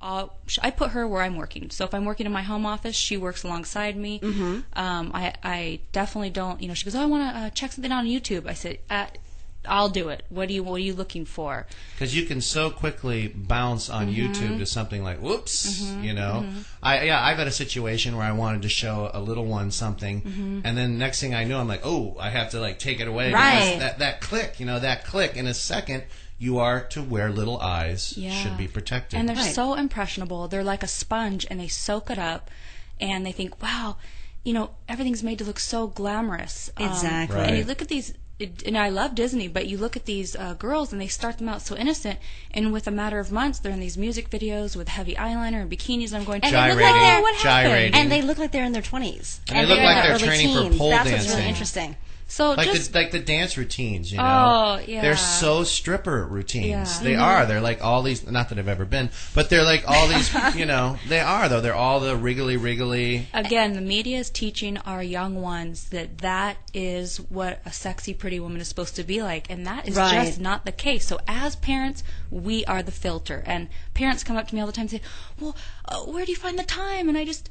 I put her where I'm working. So if I'm working in my home office, she works alongside me. I definitely don't, she goes, oh, I want to check something on YouTube. I said, I'll do it. What are you looking for? Because you can so quickly bounce on YouTube to something like, whoops, I've had a situation where I wanted to show a little one something, and then next thing I know, I'm like, oh, I have to take it away. Right. Because that click in a second, you are to where little eyes should be protected. And they're so impressionable. They're like a sponge, and they soak it up, and they think, wow, everything's made to look so glamorous. Exactly. Right. And you look at these, and I love Disney, but you look at these girls, and they start them out so innocent, and with a matter of months, they're in these music videos with heavy eyeliner and bikinis, and I'm going, gyrating. And they look like they're in their 20s. And they look like they're training for pole dancing. dancing. That's what's really interesting. So like the dance routines, Oh, yeah. They're so stripper routines. Yeah. They are. They're like all these, not that I've ever been, but they're like all these, they are, though. They're all the wriggly. Again, the media is teaching our young ones that is what a sexy, pretty woman is supposed to be like, and that is just not the case. So as parents, we are the filter. And parents come up to me all the time and say, well, where do you find the time? And I just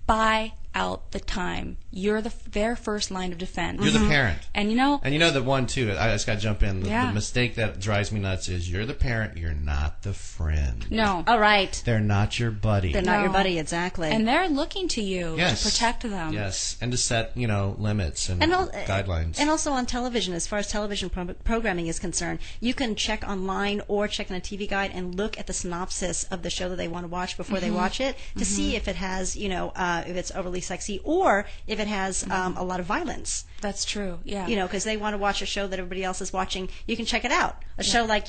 buy out the time. You're their first line of defense. You're the parent. And the one too, I just got to jump in. The mistake that drives me nuts is you're the parent, you're not the friend. No. All right. They're not your buddy. They're not your buddy, exactly. And they're looking to you to protect them. Yes, and to set, limits and guidelines. And also on television, as far as television programming is concerned, you can check online or check in a TV guide and look at the synopsis of the show that they want to watch before they watch it to see if it has, if it's overly sexy or if it has a lot of violence. That's true, yeah. Because they want to watch a show that everybody else is watching. You can check it out. A show like,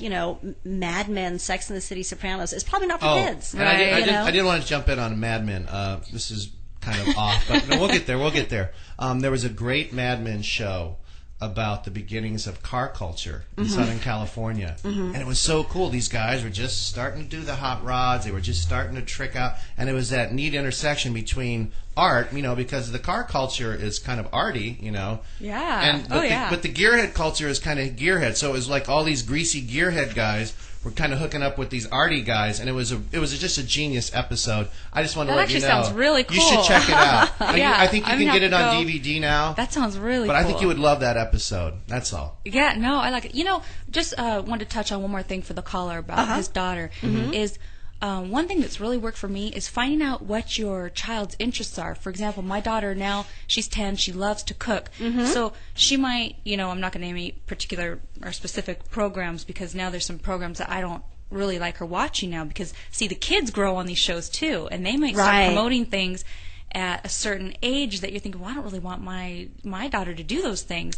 Mad Men, Sex and the City, Sopranos is probably not for kids. Right. I did want to jump in on Mad Men. This is kind of off, but we'll get there. There was a great Mad Men show about the beginnings of car culture in Southern California. And it was so cool. These guys were just starting to do the hot rods. They were just starting to trick out. And it was that neat intersection between art, because the car culture is kind of arty, Yeah. But the gearhead culture is kind of gearhead. So it was like all these greasy gearhead guys were kind of hooking up with these arty guys, and it was just a genius episode. I just wanted to let you know. That actually sounds really cool. You should check it out. I think you can get it on go. DVD now. That sounds really cool. But I think you would love that episode. That's all. Yeah, no, I like it. Just wanted to touch on one more thing for the caller about his daughter is one thing that's really worked for me is finding out what your child's interests are. For example, my daughter now, she's 10, she loves to cook. So she might, I'm not going to name any particular or specific programs because now there's some programs that I don't really like her watching now because, see, the kids grow on these shows too, and they might start promoting things at a certain age that you're thinking, well, I don't really want my daughter to do those things.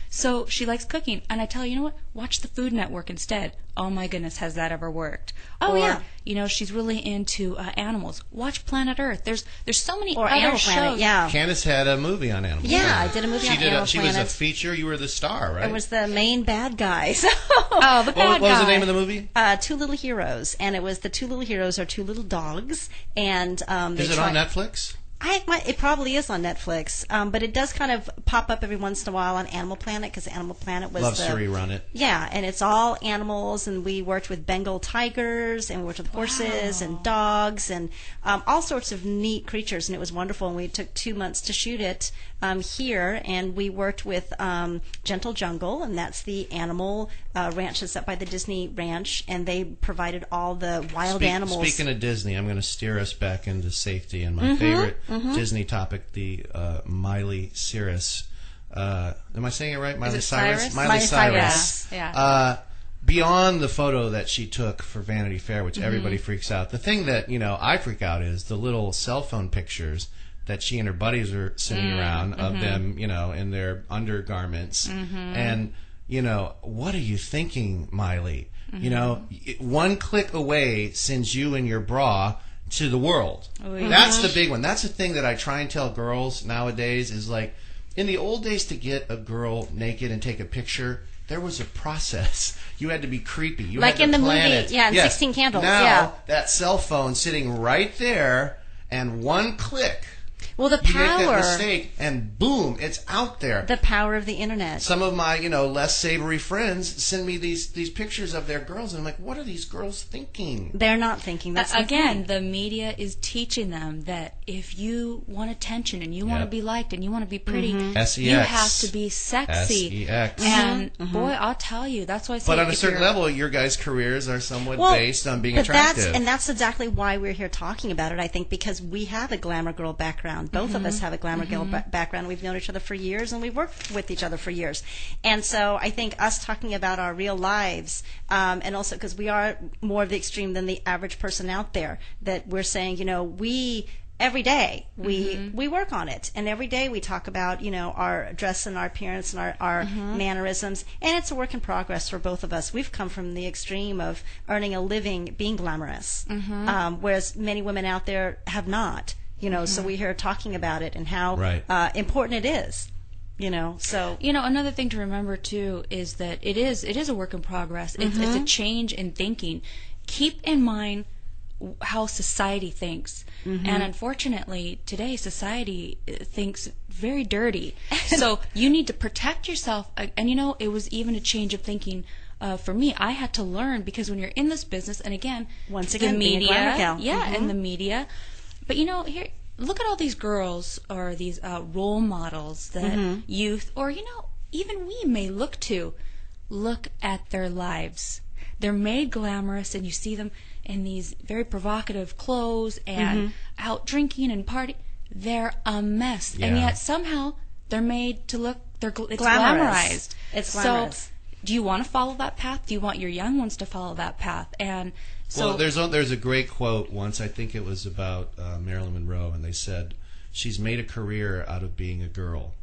So she likes cooking. And I tell her, you know what? Watch the Food Network instead. Oh, my goodness, has that ever worked? She's really into animals. Watch Planet Earth. There's so many other Animal shows. Planet, yeah. Candace had a movie on Animal Planet. Yeah, I did a movie on Animal Planet. She was a feature. You were the star, right? It was the main bad guy. The bad guy. What was the name of the movie? Two Little Heroes. And it was the two little heroes are two little dogs. And is it on Netflix? It probably is on Netflix, but it does kind of pop up every once in a while on Animal Planet because Animal Planet was loves to rerun it. Yeah, and it's all animals, and we worked with Bengal tigers, and we worked with horses and dogs, and all sorts of neat creatures, and it was wonderful. And we took 2 months to shoot it here, and we worked with Gentle Jungle, and that's the animal ranch that's up by the Disney Ranch, and they provided all the wild animals. Speaking of Disney, I'm going to steer us back into safety and my favorite Disney topic, the Miley Cyrus. Am I saying it right? Miley Cyrus? Miley Cyrus. Yeah. Beyond the photo that she took for Vanity Fair, which everybody freaks out, the thing that I freak out is the little cell phone pictures that she and her buddies are sitting around of them, in their undergarments. And, what are you thinking, Miley? One click away sends you and your bra to the world. That's the big one. That's the thing that I try and tell girls nowadays is like, in the old days to get a girl naked and take a picture, there was a process. You had to be creepy. You like had to in the plan movie, it. yeah, in 16 Candles. Now, that cell phone sitting right there and one click. Well, the You make power. that mistake, and boom, it's out there. The power of the internet. Some of my, less savory friends send me these pictures of their girls, and I'm like, what are these girls thinking? They're not thinking. That's again, the media is teaching them that if you want attention and you want to be liked and you want to be pretty, you have to be sexy. SEX. And boy, I'll tell you, that's why I say. But on a certain level, your guys' careers are somewhat based on being attractive. That's exactly why we're here talking about it, I think, because we have a glamour girl background. Both of us have a glamour girl background. We've known each other for years, and we've worked with each other for years. And so I think us talking about our real lives, and also because we are more of the extreme than the average person out there, that we're saying, every day we work on it, and every day we talk about our dress and our appearance and our mannerisms, and it's a work in progress for both of us. We've come from the extreme of earning a living being glamorous, whereas many women out there have not. So we're here talking about it and how important it is. So another thing to remember too is that it is a work in progress. It's a change in thinking. Keep in mind how society thinks, and unfortunately today society thinks very dirty. So you need to protect yourself, and it was even a change of thinking for me. I had to learn, because when you're in this business, and again the media, and the media, but here, look at all these girls or these role models that youth or even we may look to. Look at their lives. They're made glamorous, and you see them in these very provocative clothes and out drinking and partying. They're a mess, and yet somehow they're made to look. It's glamorized. It's glamorous. So, do you want to follow that path? Do you want your young ones to follow that path? And so, there's a great quote once. I think it was about Marilyn Monroe, and they said she's made a career out of being a girl.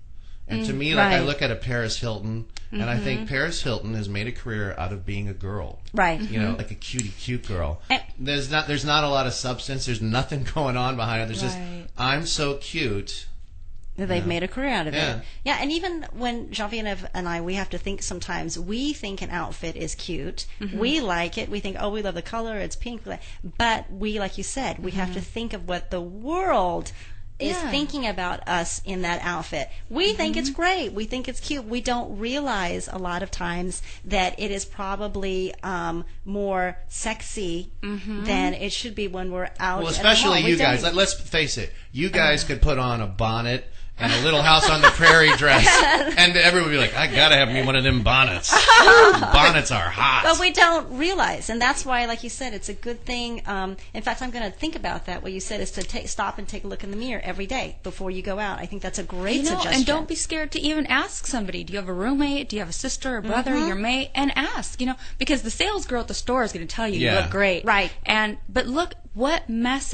And to me, I look at a Paris Hilton, and I think Paris Hilton has made a career out of being a girl. Right. Like a cute girl. There's not a lot of substance. There's nothing going on behind it. There's just, I'm so cute. They've made a career out of it. Yeah, and even when Genvieve and I, we have to think sometimes. We think an outfit is cute. We like it. We think, oh, we love the color. It's pink. But we, like you said, we have to think of what the world is thinking about us in that outfit. We think it's great. We think it's cute. We don't realize a lot of times that it is probably more sexy than it should be when we're out. Well, especially you guys. Let's face it. You guys could put on a bonnet and a Little House on the Prairie dress, and everyone would be like, I gotta have me one of them bonnets. Bonnets are hot. But we don't realize, and that's why, like you said, it's a good thing. In fact, I'm going to think about that. What you said is to stop and take a look in the mirror every day before you go out. I think that's a great suggestion. And don't be scared to even ask somebody. Do you have a roommate? Do you have a sister or brother, your mate? And ask, because the sales girl at the store is going to tell you you look great. Right. But look, what message